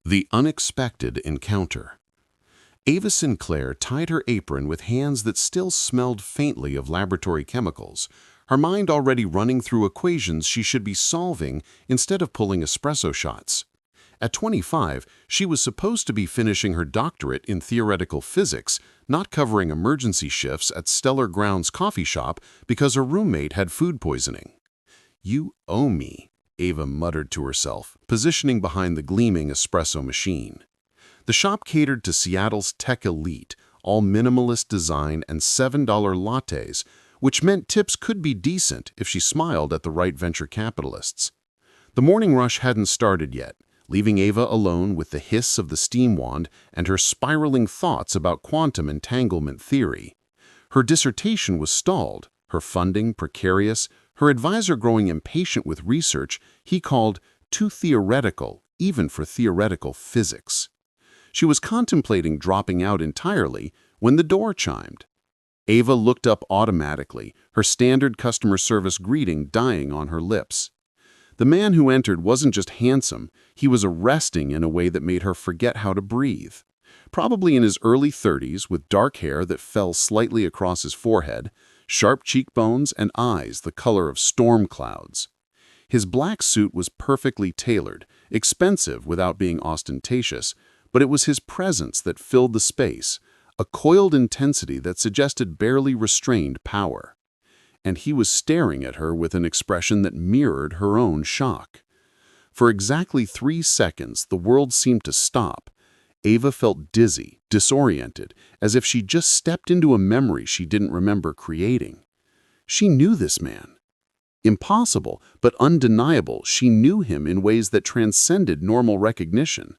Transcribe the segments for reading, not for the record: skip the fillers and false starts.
The unexpected encounter. Ava Sinclair tied her apron with hands that still smelled faintly of laboratory chemicals, her mind already running through equations she should be solving instead of pulling espresso shots. At 25, she was supposed to be finishing her doctorate in theoretical physics, not covering emergency shifts at Stellar Grounds coffee shop because her roommate had food poisoning. "You owe me," Ava muttered to herself, positioning behind the gleaming espresso machine. The shop catered to Seattle's tech elite, all minimalist design and $7 lattes, which meant tips could be decent if she smiled at the right venture capitalists. The morning rush hadn't started yet, leaving Ava alone with the hiss of the steam wand and her spiraling thoughts about quantum entanglement theory. Her dissertation was stalled, her funding precarious, her advisor growing impatient with research he called too theoretical, even for theoretical physics. She was contemplating dropping out entirely when the door chimed. Ava looked up automatically, her standard customer service greeting dying on her lips. The man who entered wasn't just handsome, he was arresting in a way that made her forget how to breathe. Probably in his early 30s, with dark hair that fell slightly across his forehead, sharp cheekbones and eyes the color of storm clouds. His black suit was perfectly tailored, expensive without being ostentatious, but it was his presence that filled the space, a coiled intensity that suggested barely restrained power. And he was staring at her with an expression that mirrored her own shock. For exactly 3 seconds, the world seemed to stop. Ava felt dizzy, disoriented, as if she just stepped into a memory she didn't remember creating. She knew this man. Impossible, but undeniable, she knew him in ways that transcended normal recognition.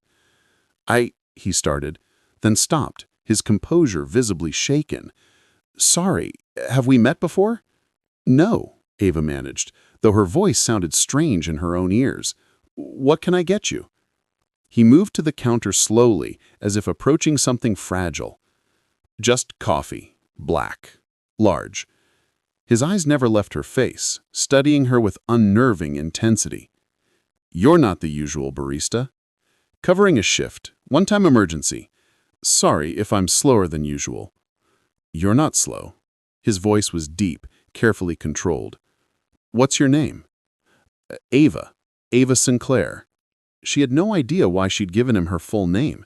He started, then stopped, his composure visibly shaken. "Sorry, have we met before?" "No," Ava managed, though her voice sounded strange in her own ears. "What can I get you?" He moved to the counter slowly, as if approaching something fragile. "Just coffee, black, large." His eyes never left her face, studying her with unnerving intensity. "You're not the usual barista." "Covering a shift, one-time emergency. Sorry if I'm slower than usual." "You're not slow." His voice was deep, carefully controlled. "What's your name?" "Ava. Ava Sinclair." She had no idea why she'd given him her full name.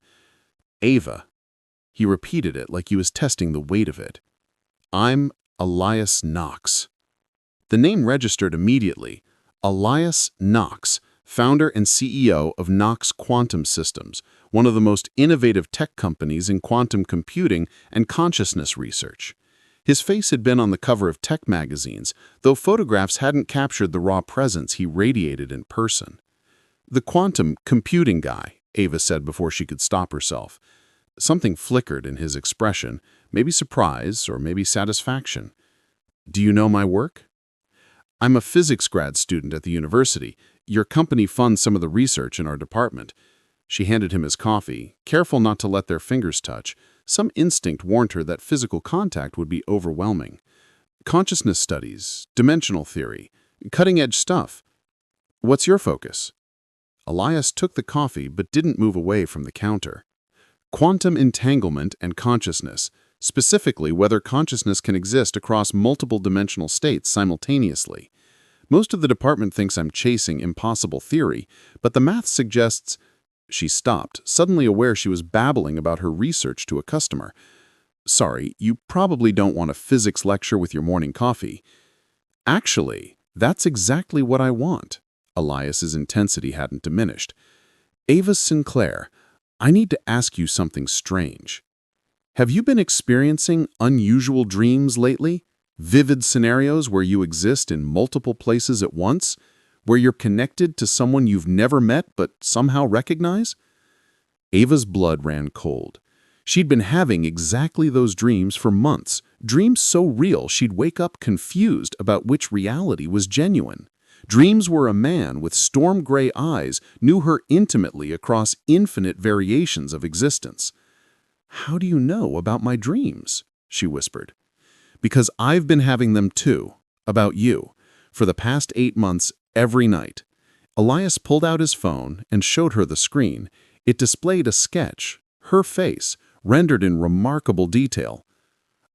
"Ava." He repeated it like he was testing the weight of it. "I'm Elias Knox." The name registered immediately. Elias Knox, founder and CEO of Knox Quantum Systems, one of the most innovative tech companies in quantum computing and consciousness research. His face had been on the cover of tech magazines, though photographs hadn't captured the raw presence he radiated in person. "The quantum computing guy," Ava said before she could stop herself. Something flickered in his expression, maybe surprise or maybe satisfaction. "Do you know my work?" "I'm a physics grad student at the university. Your company funds some of the research in our department." She handed him his coffee, careful not to let their fingers touch. Some instinct warned her that physical contact would be overwhelming. "Consciousness studies, dimensional theory, cutting-edge stuff. What's your focus?" Elias took the coffee but didn't move away from the counter. "Quantum entanglement and consciousness, specifically whether consciousness can exist across multiple dimensional states simultaneously. Most of the department thinks I'm chasing impossible theory, but the math suggests—" She stopped, suddenly aware she was babbling about her research to a customer. "Sorry, you probably don't want a physics lecture with your morning coffee." "Actually, that's exactly what I want." Elias's intensity hadn't diminished. "Ava Sinclair, I need to ask you something strange. Have you been experiencing unusual dreams lately? Vivid scenarios where you exist in multiple places at once? Where you're connected to someone you've never met but somehow recognize?" Ava's blood ran cold. She'd been having exactly those dreams for months, dreams so real she'd wake up confused about which reality was genuine. Dreams where a man with storm-gray eyes knew her intimately across infinite variations of existence. "How do you know about my dreams?" she whispered. "Because I've been having them too, about you, for the past 8 months every night." Elias pulled out his phone and showed her the screen. It displayed a sketch, her face, rendered in remarkable detail.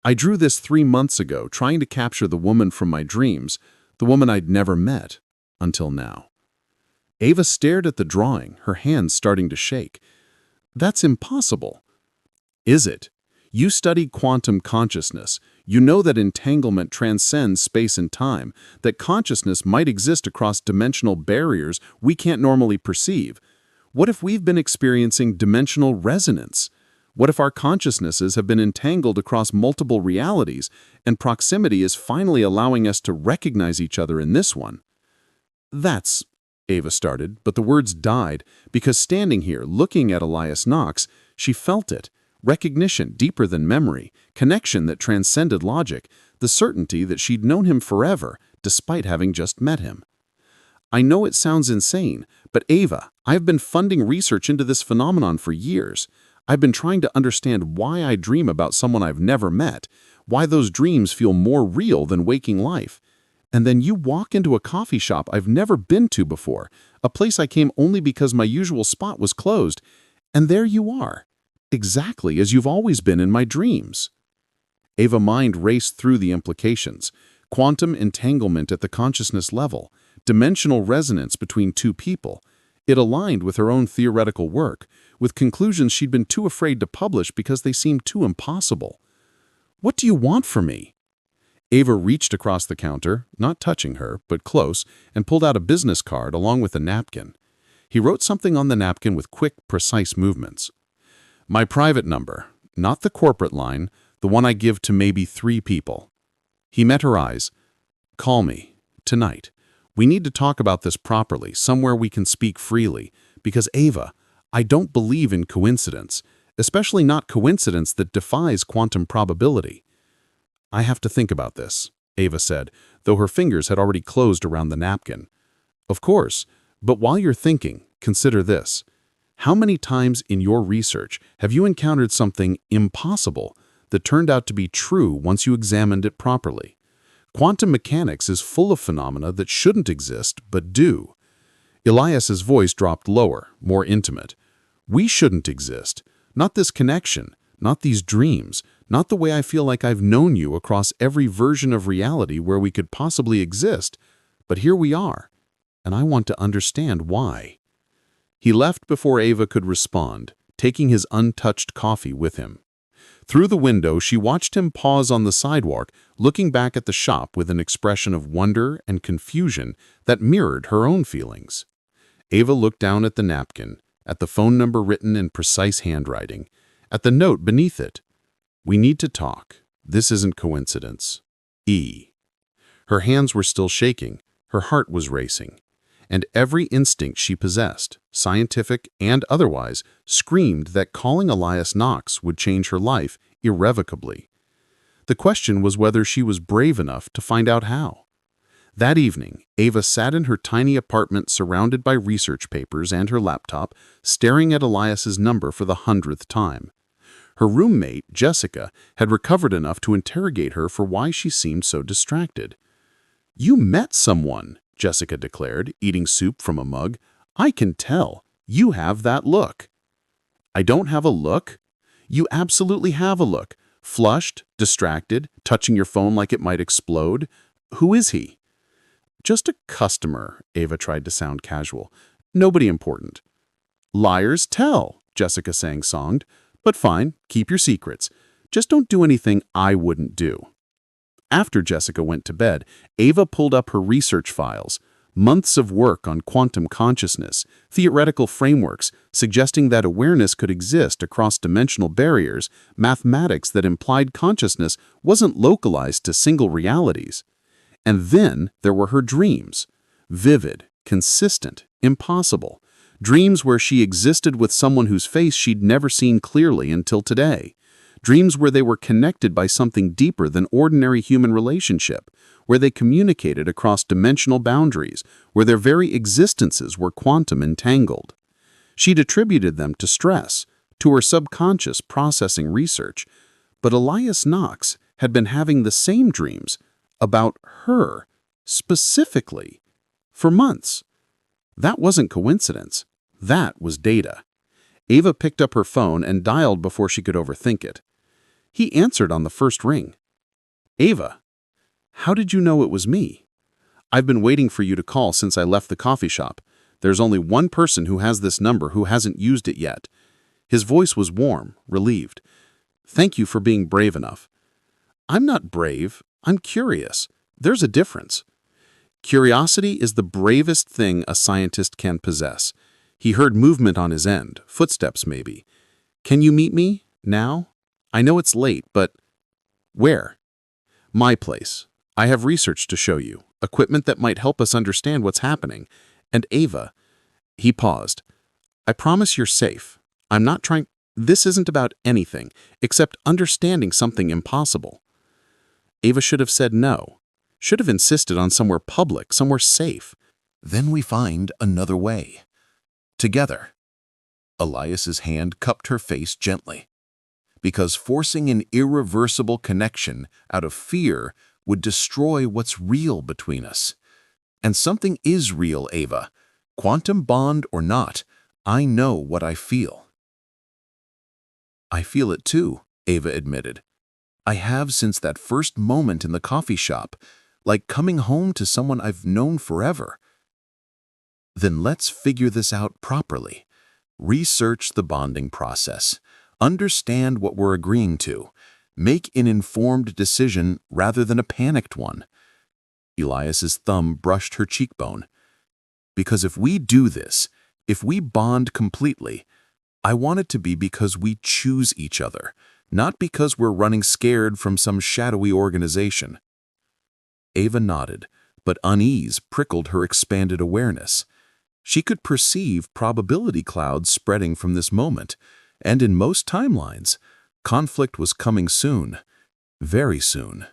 I drew this 3 months ago, trying to capture the woman from my dreams, the woman I'd never met, until now. Ava stared at the drawing, her hands starting to shake. That's impossible. Is it? You study quantum consciousness. You know that entanglement transcends space and time, that consciousness might exist across dimensional barriers we can't normally perceive. What if we've been experiencing dimensional resonance? What if our consciousnesses have been entangled across multiple realities, and proximity is finally allowing us to recognize each other in this one? That's, Ava started, but the words died, because standing here, looking at Elias Knox, she felt it. Recognition deeper than memory, connection that transcended logic, the certainty that she'd known him forever, despite having just met him. I know it sounds insane, but Ava, I've been funding research into this phenomenon for years. I've been trying to understand why I dream about someone I've never met, why those dreams feel more real than waking life. And then you walk into a coffee shop I've never been to before, a place I came only because my usual spot was closed, and there you are. Exactly as you've always been in my dreams. Ava's mind raced through the implications. Quantum entanglement at the consciousness level, dimensional resonance between two people. It aligned with her own theoretical work, with conclusions she'd been too afraid to publish because they seemed too impossible. What do you want from me? Ava reached across the counter, not touching her, but close, and pulled out a business card along with a napkin. He wrote something on the napkin with quick, precise movements. My private number, not the corporate line, the one I give to maybe 3 people. He met her eyes. Call me, tonight. We need to talk about this properly, somewhere we can speak freely, because Ava, I don't believe in coincidence, especially not coincidence that defies quantum probability. I have to think about this, Ava said, though her fingers had already closed around the napkin. Of course, but while you're thinking, consider this. How many times in your research have you encountered something impossible that turned out to be true once you examined it properly? Quantum mechanics is full of phenomena that shouldn't exist but do. Elias's voice dropped lower, more intimate. We shouldn't exist. Not this connection, not these dreams, not the way I feel like I've known you across every version of reality where we could possibly exist. But here we are, and I want to understand why. He left before Ava could respond, taking his untouched coffee with him. Through the window, she watched him pause on the sidewalk, looking back at the shop with an expression of wonder and confusion that mirrored her own feelings. Ava looked down at the napkin, at the phone number written in precise handwriting, at the note beneath it. We need to talk. This isn't coincidence. E. Her hands were still shaking, her heart was racing, and every instinct she possessed, scientific and otherwise, screamed that calling Elias Knox would change her life irrevocably. The question was whether she was brave enough to find out how. That evening, Ava sat in her tiny apartment surrounded by research papers and her laptop, staring at Elias's number for the 100th time. Her roommate, Jessica, had recovered enough to interrogate her for why she seemed so distracted. You met someone, Jessica declared, eating soup from a mug. I can tell. You have that look. I don't have a look? You absolutely have a look. Flushed, distracted, touching your phone like it might explode. Who is he? Just a customer, Ava tried to sound casual. Nobody important. Liars tell, Jessica sang-songed. But fine, keep your secrets. Just don't do anything I wouldn't do. After Jessica went to bed, Ava pulled up her research files, months of work on quantum consciousness, theoretical frameworks suggesting that awareness could exist across dimensional barriers, mathematics that implied consciousness wasn't localized to single realities. And then there were her dreams, vivid, consistent, impossible. Dreams where she existed with someone whose face she'd never seen clearly until today. Dreams where they were connected by something deeper than ordinary human relationship, where they communicated across dimensional boundaries, where their very existences were quantum entangled. She'd attributed them to stress, to her subconscious processing research, but Elias Knox had been having the same dreams about her, specifically, for months. That wasn't coincidence. That was data. Ava picked up her phone and dialed before she could overthink it. He answered on the first ring. "Ava, how did you know it was me? I've been waiting for you to call since I left the coffee shop. There's only one person who has this number who hasn't used it yet." His voice was warm, relieved. "Thank you for being brave enough." "I'm not brave. I'm curious. There's a difference." Curiosity is the bravest thing a scientist can possess. He heard movement on his end, footsteps maybe. "Can you meet me? Now? I know it's late, but..." "Where?" "My place. I have research to show you, equipment that might help us understand what's happening. And Ava..." He paused. "I promise you're safe. I'm not trying... This isn't about anything, except understanding something impossible." Ava should have said no. Should have insisted on somewhere public, somewhere safe. Then we find another way. Together. Elias's hand cupped her face gently. Because forcing an irreversible connection out of fear would destroy what's real between us. And something is real, Ava. Quantum bond or not, I know what I feel. "I feel it too," Ava admitted. "I have since that first moment in the coffee shop, like coming home to someone I've known forever." "Then let's figure this out properly. Research the bonding process. Understand what we're agreeing to. Make an informed decision rather than a panicked one." Elias's thumb brushed her cheekbone. "Because if we do this, if we bond completely, I want it to be because we choose each other, not because we're running scared from some shadowy organization." Ava nodded, but unease prickled her expanded awareness. She could perceive probability clouds spreading from this moment, and in most timelines, conflict was coming soon, very soon.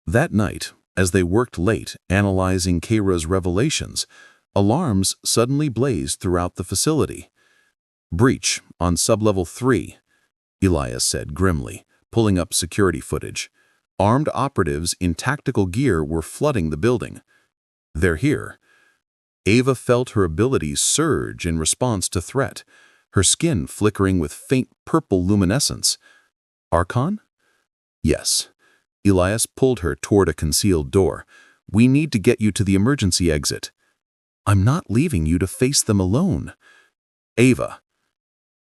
That night, as they worked late analyzing Kira's revelations, alarms suddenly blazed throughout the facility. "Breach on sublevel 3, Elias said grimly, pulling up security footage. Armed operatives in tactical gear were flooding the building. "They're here." Ava felt her abilities surge in response to threat, her skin flickering with faint purple luminescence. "Archon?" "Yes." Elias pulled her toward a concealed door. "We need to get you to the emergency exit." "I'm not leaving you to face them alone." "Ava."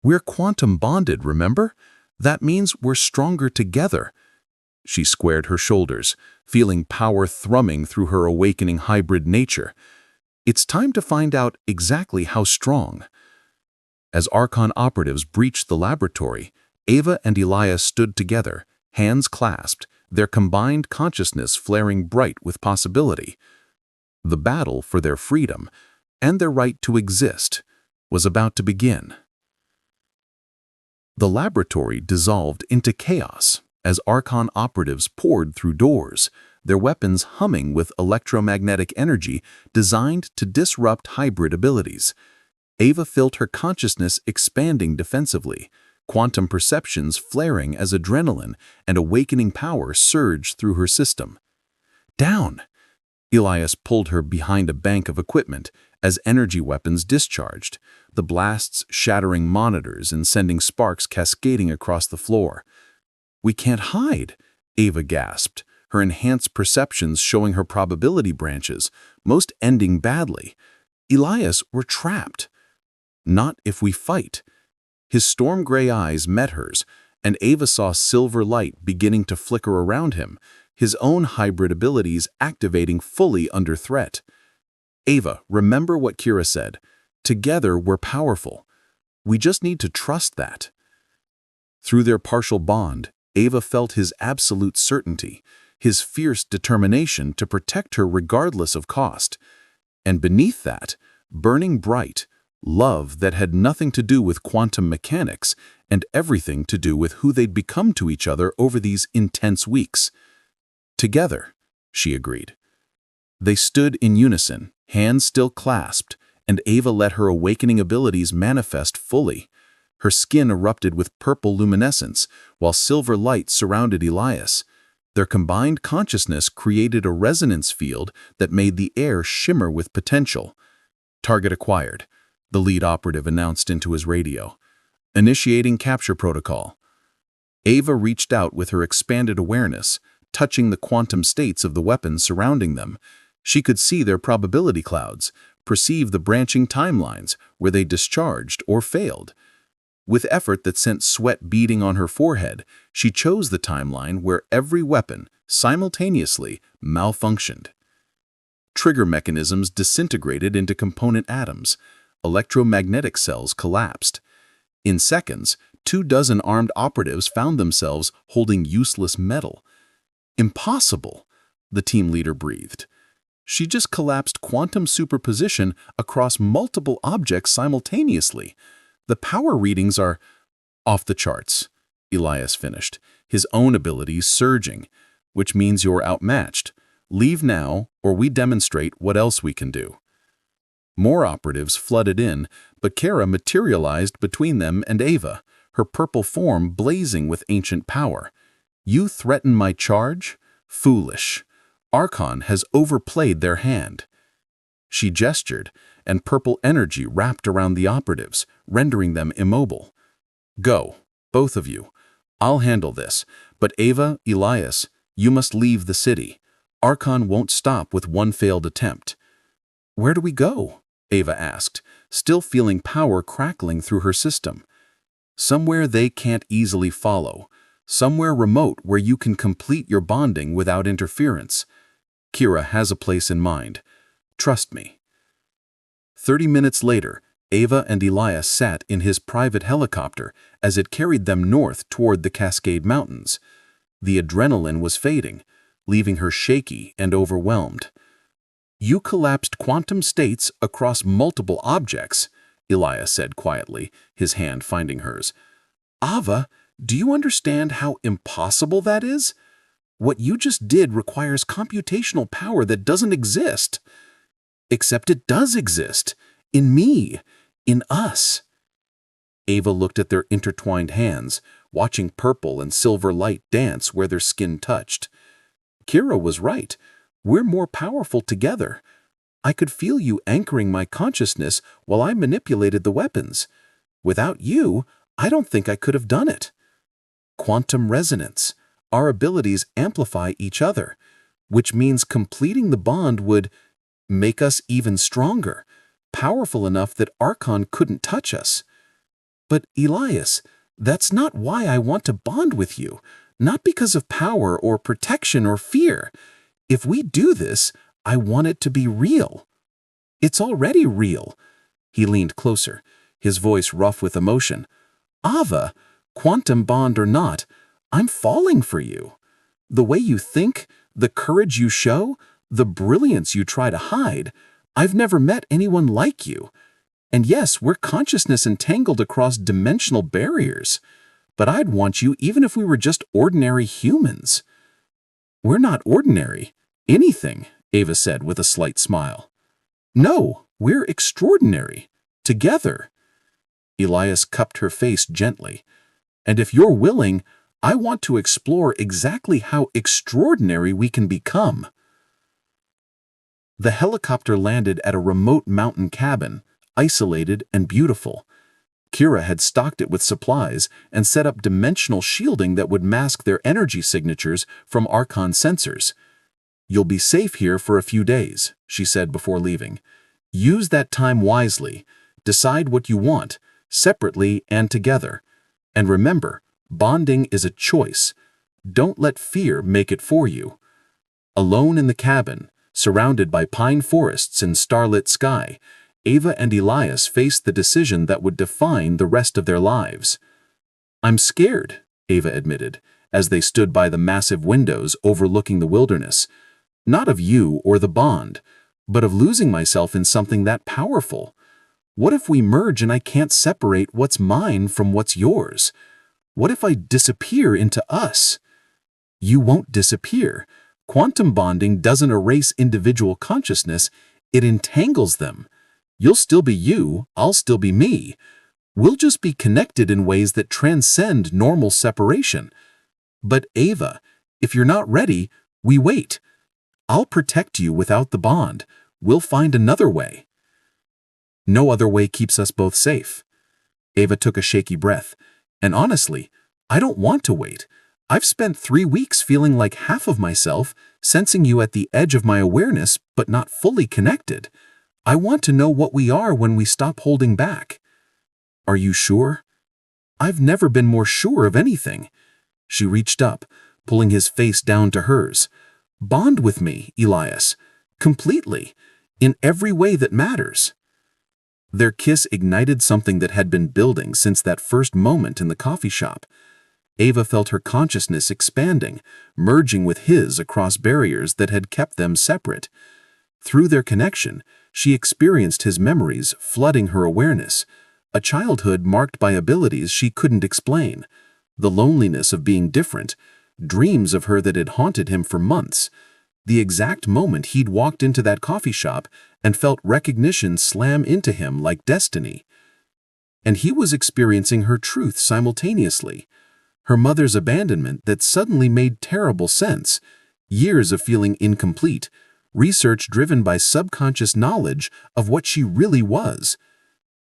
"We're quantum bonded, remember? That means we're stronger together." She squared her shoulders, feeling power thrumming through her awakening hybrid nature. "It's time to find out exactly how strong." As Archon operatives breached the laboratory, Ava and Elias stood together, hands clasped, their combined consciousness flaring bright with possibility. The battle for their freedom, and their right to exist, was about to begin. The laboratory dissolved into chaos as Archon operatives poured through doors, their weapons humming with electromagnetic energy designed to disrupt hybrid abilities. Ava felt her consciousness expanding defensively, quantum perceptions flaring as adrenaline and awakening power surged through her system. "Down!" Elias pulled her behind a bank of equipment as energy weapons discharged, the blasts shattering monitors and sending sparks cascading across the floor. "We can't hide," Ava gasped, her enhanced perceptions showing her probability branches, most ending badly. "Elias, we're trapped." "Not if we fight." His storm gray eyes met hers, and Ava saw silver light beginning to flicker around him, his own hybrid abilities activating fully under threat. "Ava, remember what Kira said. Together we're powerful. We just need to trust that." Through their partial bond, Ava felt his absolute certainty, his fierce determination to protect her regardless of cost. And beneath that, burning bright, love that had nothing to do with quantum mechanics and everything to do with who they'd become to each other over these intense weeks. "Together," she agreed. They stood in unison, hands still clasped, and Ava let her awakening abilities manifest fully. Her skin erupted with purple luminescence, while silver light surrounded Elias. Their combined consciousness created a resonance field that made the air shimmer with potential. Target acquired. the lead operative announced into his radio. Initiating capture protocol. Ava reached out with her expanded awareness, touching the quantum states of the weapons surrounding them. She could see their probability clouds, perceive the branching timelines where they discharged or failed. With effort that sent sweat beading on her forehead, she chose the timeline where every weapon simultaneously malfunctioned. Trigger mechanisms disintegrated into component atoms. Electromagnetic cells collapsed. In seconds, 24 armed operatives found themselves holding useless metal. Impossible, the team leader breathed. She just collapsed quantum superposition across multiple objects simultaneously. The power readings are off the charts, Elias finished, his own abilities surging, which means you're outmatched. Leave now, or we demonstrate what else we can do. More operatives flooded in, but Kara materialized between them and Ava, her purple form blazing with ancient power. You threaten my charge? Foolish. Archon has overplayed their hand. She gestured, and purple energy wrapped around the operatives, rendering them immobile. Go, both of you. I'll handle this, but Ava, Elias, you must leave the city. Archon won't stop with one failed attempt. Where do we go? Ava asked, still feeling power crackling through her system. Somewhere they can't easily follow. Somewhere remote where you can complete your bonding without interference. Kira has a place in mind. Trust me. 30 minutes later, Ava and Elias sat in his private helicopter as it carried them north toward the Cascade Mountains. The adrenaline was fading, leaving her shaky and overwhelmed. You collapsed quantum states across multiple objects, Elias said quietly, his hand finding hers. Ava, do you understand how impossible that is? What you just did requires computational power that doesn't exist. Except it does exist. In me. In us. Ava looked at their intertwined hands, watching purple and silver light dance where their skin touched. Kira was right. We're more powerful together. I could feel you anchoring my consciousness while I manipulated the weapons. Without you, I don't think I could have done it. Quantum resonance. Our abilities amplify each other, which means completing the bond would make us even stronger, powerful enough that Archon couldn't touch us. But Elias, that's not why I want to bond with you, not because of power or protection or fear. If we do this, I want it to be real. It's already real. He leaned closer, his voice rough with emotion. Ava, quantum bond or not, I'm falling for you. The way you think, the courage you show, the brilliance you try to hide, I've never met anyone like you. And yes, we're consciousness entangled across dimensional barriers, but I'd want you even if we were just ordinary humans. We're not ordinary. Anything, Ava said with a slight smile. No, we're extraordinary. Together. Elias cupped her face gently. And if you're willing, I want to explore exactly how extraordinary we can become. The helicopter landed at a remote mountain cabin, isolated and beautiful. Kira had stocked it with supplies and set up dimensional shielding that would mask their energy signatures from Archon sensors. You'll be safe here for a few days, she said before leaving. Use that time wisely. Decide what you want, separately and together. And remember, bonding is a choice. Don't let fear make it for you. Alone in the cabin, surrounded by pine forests and starlit sky, Ava and Elias faced the decision that would define the rest of their lives. I'm scared, Ava admitted, as they stood by the massive windows overlooking the wilderness. Not of you or the bond, but of losing myself in something that powerful. What if we merge and I can't separate what's mine from what's yours? What if I disappear into us? You won't disappear. Quantum bonding doesn't erase individual consciousness, it entangles them. You'll still be you, I'll still be me. We'll just be connected in ways that transcend normal separation. But Ava, if you're not ready, we wait. I'll protect you without the bond. We'll find another way. No other way keeps us both safe." Ava took a shaky breath. "And honestly, I don't want to wait. I've spent 3 weeks feeling like half of myself, sensing you at the edge of my awareness, but not fully connected. I want to know what we are when we stop holding back." "Are you sure?" "I've never been more sure of anything." She reached up, pulling his face down to hers. "Bond with me, Elias. Completely. In every way that matters." Their kiss ignited something that had been building since that first moment in the coffee shop. Ava felt her consciousness expanding, merging with his across barriers that had kept them separate. Through their connection, she experienced his memories flooding her awareness, a childhood marked by abilities she couldn't explain, the loneliness of being different, dreams of her that had haunted him for months, the exact moment he'd walked into that coffee shop and felt recognition slam into him like destiny. And he was experiencing her truth simultaneously. Her mother's abandonment that suddenly made terrible sense, years of feeling incomplete, research driven by subconscious knowledge of what she really was.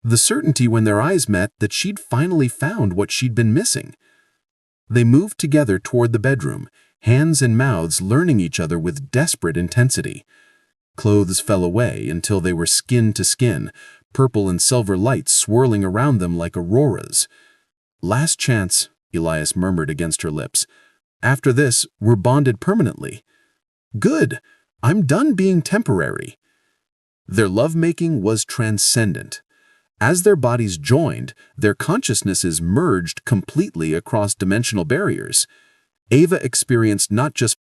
The certainty when their eyes met that she'd finally found what she'd been missing. They moved together toward the bedroom, hands and mouths learning each other with desperate intensity. Clothes fell away until they were skin to skin, purple and silver lights swirling around them like auroras. "Last chance," Elias murmured against her lips. "After this, we're bonded permanently." "Good. I'm done being temporary." Their lovemaking was transcendent. As their bodies joined, their consciousnesses merged completely across dimensional barriers. Ava experienced not just